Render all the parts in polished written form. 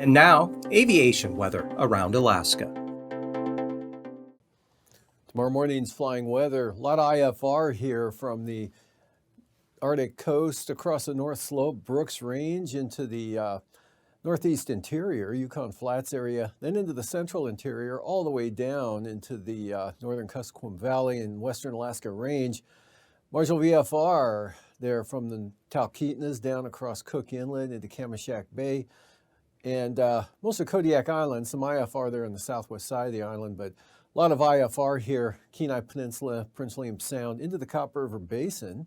And now, aviation weather around Alaska. Tomorrow morning's flying weather. A lot of IFR here from the Arctic coast across the North Slope, Brooks Range into the northeast interior, Yukon Flats area, then into the central interior, all the way down into the northern Kuskokwim Valley and western Alaska Range. Marginal VFR there from the Talkeetnas down across Cook Inlet into Kamishak Bay. And most of Kodiak Island, some IFR there on the southwest side of the island, but a lot of IFR here, Kenai Peninsula, Prince William Sound, into the Copper River Basin,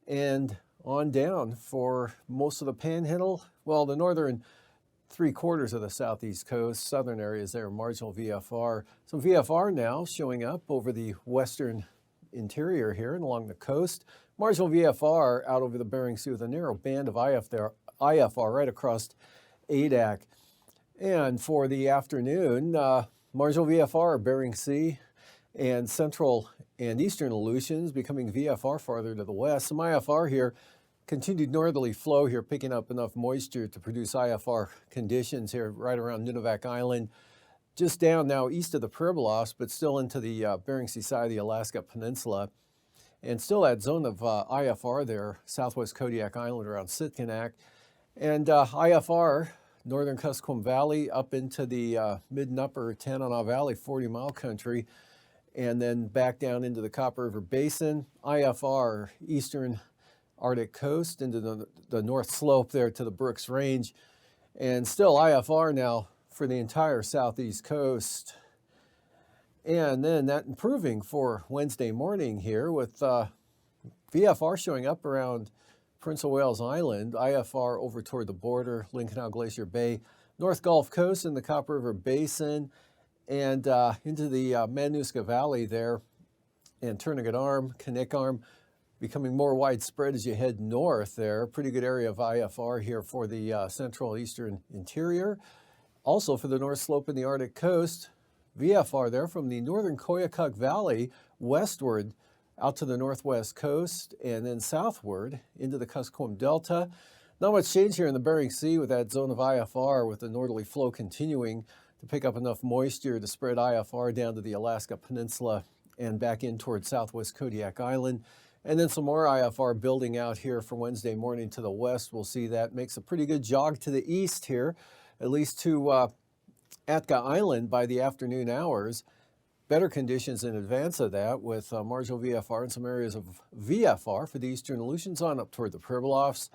and on down for most of the Panhandle, well, the northern 3/4 of the southeast coast, southern areas there, marginal VFR. Some VFR now showing up over the western interior here and along the coast. Marginal VFR out over the Bering Sea with a narrow band of IFR right across ADAC. And for the afternoon, marginal VFR, Bering Sea, and central and eastern Aleutians becoming VFR farther to the west. Some IFR here, continued northerly flow here, picking up enough moisture to produce IFR conditions here right around Nunivak Island. Just down now east of the Pribilofs, but still into the Bering Sea side of the Alaska Peninsula. And still that zone of IFR there, southwest Kodiak Island around Sitkinak. And IFR, northern Kuskokwim Valley up into the mid and upper Tanana Valley, 40-mile country, and then back down into the Copper River Basin. IFR, eastern Arctic coast into the North Slope there to the Brooks Range. And still IFR now for the entire southeast coast. And then that improving for Wednesday morning here with VFR showing up around Prince of Wales Island, IFR over toward the border, Lincoln Glacier Bay, North Gulf Coast in the Copper River Basin, and into the Manuska Valley there, and Turnagain Arm, Knik Arm, becoming more widespread as you head north there. Pretty good area of IFR here for the central eastern interior. Also for the North Slope and the Arctic coast, VFR there from the northern Koyukuk Valley westward out to the northwest coast and then southward into the Kuskokwim Delta. Not much change here in the Bering Sea with that zone of IFR with the northerly flow continuing to pick up enough moisture to spread IFR down to the Alaska Peninsula and back in towards southwest Kodiak Island. And then some more IFR building out here for Wednesday morning to the west. We'll see that makes a pretty good jog to the east here, at least to Atka Island by the afternoon hours. Better conditions in advance of that with marginal VFR and some areas of VFR for the eastern Aleutians on up toward the Pribilofs,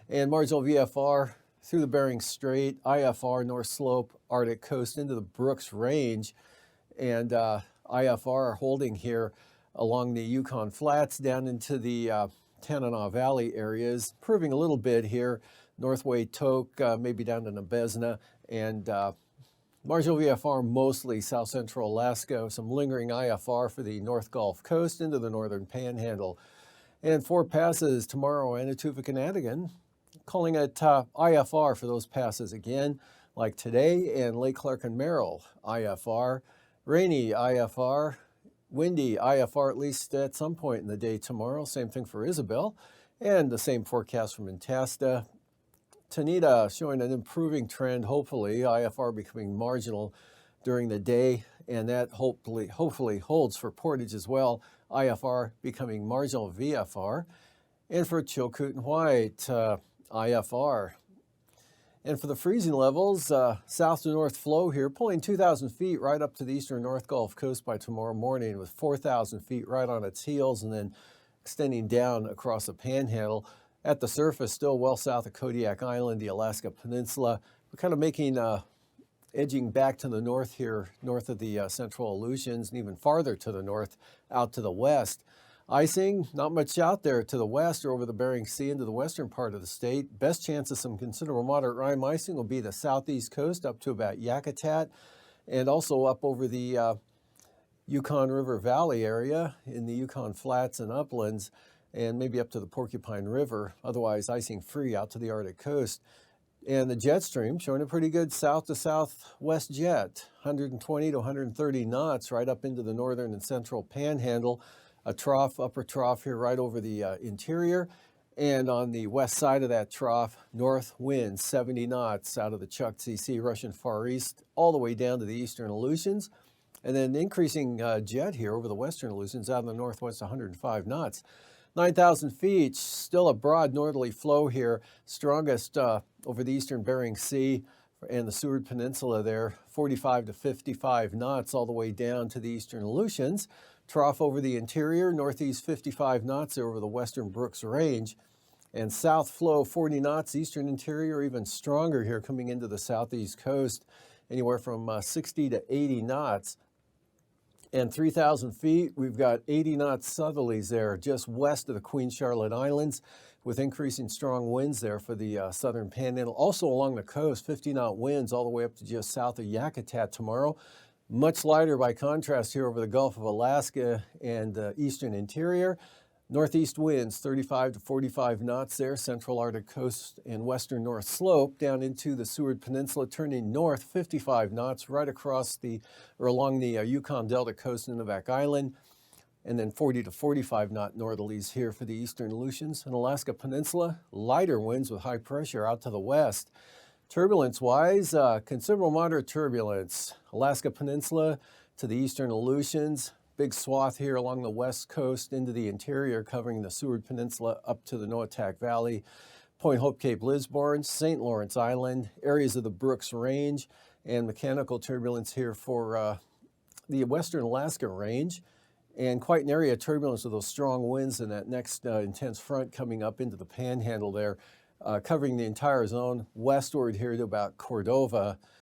and marginal VFR through the Bering Strait, IFR, North Slope, Arctic coast into the Brooks Range, and IFR holding here along the Yukon Flats down into the Tanana Valley areas, improving a little bit here, Northway Tok, maybe down to Nebezna, and marginal VFR mostly south central Alaska, some lingering IFR for the North Gulf Coast into the northern Panhandle. And 4 passes tomorrow, Anatuvik and Adigan, calling it IFR for those passes again, like today, and Lake Clark and Merrill, IFR, rainy IFR, windy IFR at least at some point in the day tomorrow. Same thing for Isabel, and the same forecast from Antasta. Tanita showing an improving trend, hopefully, IFR becoming marginal during the day, and that hopefully holds for Portage as well, IFR becoming marginal VFR. And for Chilkoot and White, IFR. And for the freezing levels, south to north flow here, pulling 2,000 feet right up to the eastern North Gulf Coast by tomorrow morning with 4,000 feet right on its heels and then extending down across the Panhandle. At the surface, still well south of Kodiak Island, the Alaska Peninsula. We're kind of making, edging back to the north here, north of the central Aleutians, and even farther to the north, out to the west. Icing, not much out there to the west or over the Bering Sea into the western part of the state. Best chance of some considerable moderate rime icing will be the southeast coast up to about Yakutat, and also up over the Yukon River Valley area in the Yukon Flats and uplands, and maybe up to the Porcupine River, otherwise icing free out to the Arctic coast. And the jet stream showing a pretty good south to southwest jet, 120 to 130 knots right up into the northern and central Panhandle. A trough, upper trough here right over the interior. And on the west side of that trough, north winds 70 knots out of the Chukchi Sea, Russian Far East, all the way down to the eastern Aleutians. And then increasing jet here over the western Aleutians out in the northwest, 105 knots. 9,000 feet, still a broad northerly flow here, strongest over the eastern Bering Sea and the Seward Peninsula there, 45 to 55 knots all the way down to the eastern Aleutians. Trough over the interior, northeast 55 knots over the western Brooks Range. And south flow 40 knots, eastern interior even stronger here coming into the southeast coast, anywhere from 60 to 80 knots. And 3,000 feet, we've got 80 knot southerlies there just west of the Queen Charlotte Islands with increasing strong winds there for the southern panhandle. Also along the coast, 50 knot winds all the way up to just south of Yakutat tomorrow. Much lighter by contrast here over the Gulf of Alaska and the eastern interior. Northeast winds 35 to 45 knots there, central Arctic coast and western North Slope down into the Seward Peninsula, turning north 55 knots right across or along the Yukon Delta coast and Nunivak Island, and then 40 to 45 knot northerlies here for the eastern Aleutians and Alaska Peninsula. Lighter winds with high pressure out to the west. Turbulence-wise, considerable moderate turbulence. Alaska Peninsula to the eastern Aleutians. Big swath here along the west coast into the interior, covering the Seward Peninsula up to the Noatak Valley, Point Hope, Cape Lisburne, St. Lawrence Island, areas of the Brooks Range, and mechanical turbulence here for the western Alaska Range. And quite an area of turbulence with those strong winds and that next intense front coming up into the panhandle there, covering the entire zone westward here to about Cordova.